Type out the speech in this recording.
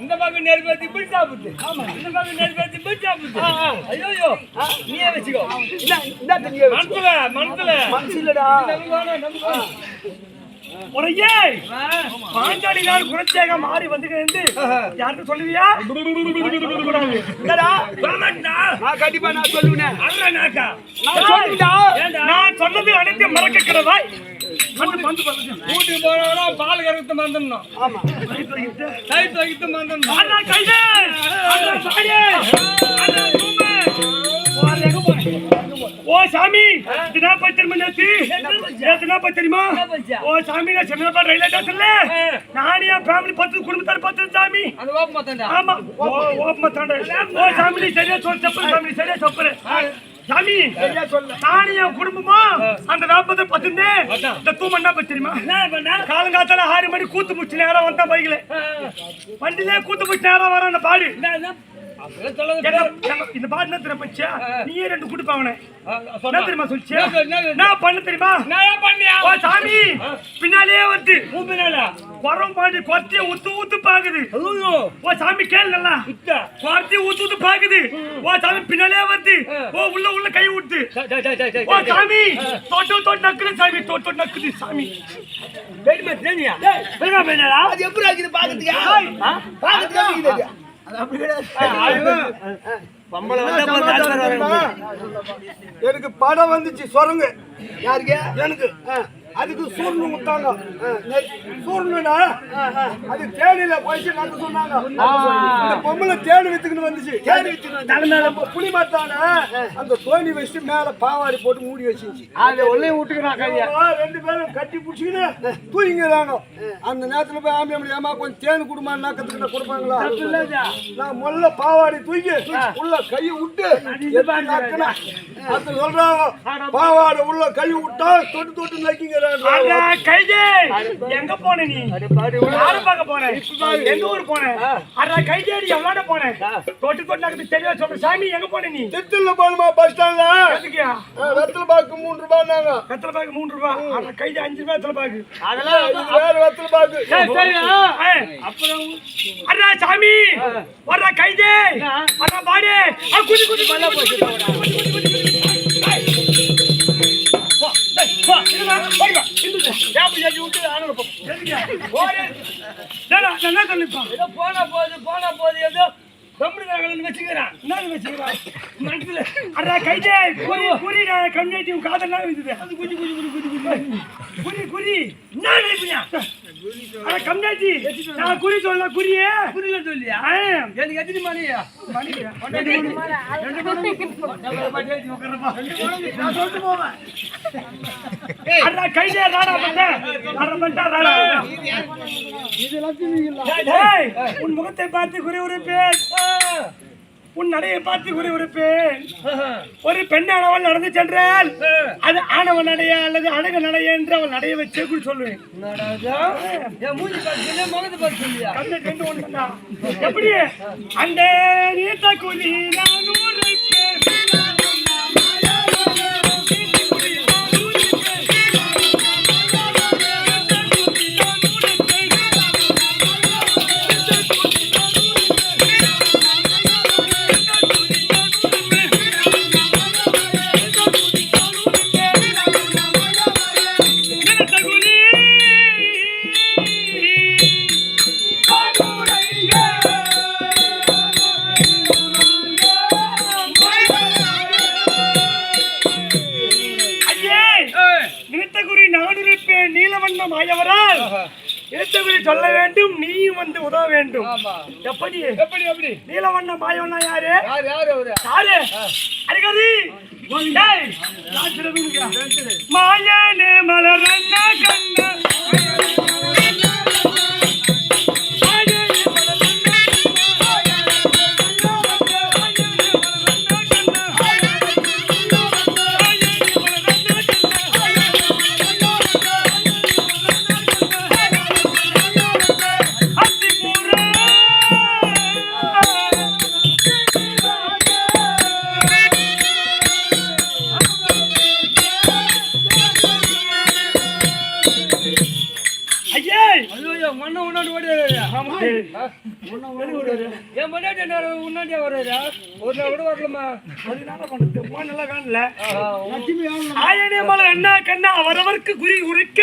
இந்த பக்கம் நெருப்பத்தி இப்படி சாப்பிட்டு இந்த பக்கம் நெருப்பத்தி இப்படி சாப்பிட்டு ஐயோ நீயே வச்சுக்கோ மனசுலடா பாஞ்சாலி நாள் குலச்சேக மாறி வந்துட்டு யாருக்கு சொல்லுவியா? கண்டிப்பா நான் சொல்லுவேன். நான் சொன்னது அனைத்தையும் மறக்க கிடவாய். கூட்டி போனா பால் கறந்து வந்துடணும். கை தூக்கிட்டு வந்துடணும். ஓ சாமி தெரியுமா? ஓ சாமி நான் சென்னை ரயில்வே ஸ்டேஷன்ல நானே ஃபேமிலி 10 குடும்பத்தார் 10 சாமி. ஆமா ஓ சாமி சரியா சொல் செப்பல் சாமி சரியா செப்பல் சாமி நானியா குடும்பமா அந்த 40 பத்துந்து இந்த தூமண்ணா தெரியுமா? காலங்காத்தால 6 மணி கூத்து முடிச்சு நேரம் வந்தா பைக்கில வண்டியிலே கூத்து முடிச்சு நேரம் வர அந்த பாடு இந்த பாடு என்ன தெரியுமா பச்சா நீயே 2 குடுப்பாவனே என்ன தெரியுமா சொல்லிச்சு நான் பண்ண தெரியுமா? ஓ சாமி பின்னாலே வந்து குறம் பாண்டி கொத்திய ஊத்து பாக்குது. ஓ சாமி கேள் நல்லா கொத்தி ஊத்து பாக்குது. ஓ சாமி பின்னாலே வந்து ஓ உள்ள கை விட்டு ஓ சாமி தொட்டு நக்குது சாமி தொட்டு நக்குது சாமி. அது எப்படி ஆகுது பாக்குறதுக்கு எனக்கு படம் வந்துச்சு சொரங்க யாருக்கு எனக்கு அதுக்கு சூர்ணு விட்டாங்க. சூர்ணுடா அது தேனியில போயிட்டு நாங்க சொன்னாங்க இந்த பொம்பளை தேனி வித்துக்கிட்டு வந்துச்சு. தேனி வித்து புளி மாத்தான அந்த தோணி வச்சுட்டு மேல பாவாடி போட்டு மூடி வச்சிருச்சு. அதை உள்ளே விட்டுக்கிறாங்க. 2 பேரும் கட்டி பிடிச்சிக்கின்னு தூங்கிக்கிறாங்க. அந்த நேரத்துல போய் ஆம்பியா ஏமா கொஞ்சம் தேன் குடும்பம் நக்கத்துக்கிட்ட கொடுப்பாங்களா? நான் முதல்ல பாவாடி தூக்கி உள்ள கையை விட்டு அது சொல்றாங்க பாவாடை உள்ள கை விட்டா தொட்டு நக்கிங்க. எங்க போன நீ? யார பார்க்க போன? எங்க ஊர் போன? அட கைதேடி எவ்வளவு போன? தொட்டு தெரியல சொல்ற சாமி எங்க போன நீ? திட்டுல போணுமா பஸ் ஸ்டாண்ட்ல? எதுக்கியா? வெத்தல பாக்கு 3 ரூபாய்னாங்க. வெத்தல பாக்கு 3 ரூபாய். அட கைது 5 ரூபாய் வெத்தல பாக்கு. அதெல்லாம் இது வேற வெத்தல பாக்கு. சரி அப்புறம் அட சாமி வர கைதே அட பாடி குடி மல்ல போச்சு. போன போது ஏதோ வச்சுக்கிறான் கைதே குறி கம்யூனிட்டி காதெல்லாம் இருந்தது. அது குறி கம்யூனிட்டி நான் குறி சொல்ல குறியே குறியில சொல்லியா எனக்கு எத்தனை மணியா கைதே உன் முகத்தை பார்த்து குறி உரைப்பேன். உன் நடையை பார்த்து குறி உரைப்பேன். ஒரு பெண் அளவல் நடந்து சென்றால் அது ஆணவன் நடையா அல்லது அழக நடையா என்று அவள் நடைய வச்சே குறி சொல்லுவேன். எப்படி அந்த நீத்த குளிர குறி சொல்ல வேண்டும், நீயும் வந்து உதவ வேண்டும். ஆமா. எப்படி எப்படி நீலவண்ண மாயவண்ணா யாரு யாரு அவரு? யாரு அடிக்கடி டேய், நான் சொல்லுங்க. மாயனே மலரண்ண கண்ண மண்ண உன்னாடி ஓடியாரு. என் மண்ணாடி உன்னாடியா வர்றாரு? ஒரு நாள் கூட வரலமா? ஆயனே மலை என்ன கண்ணா அவரவருக்கு குறி உரைக்க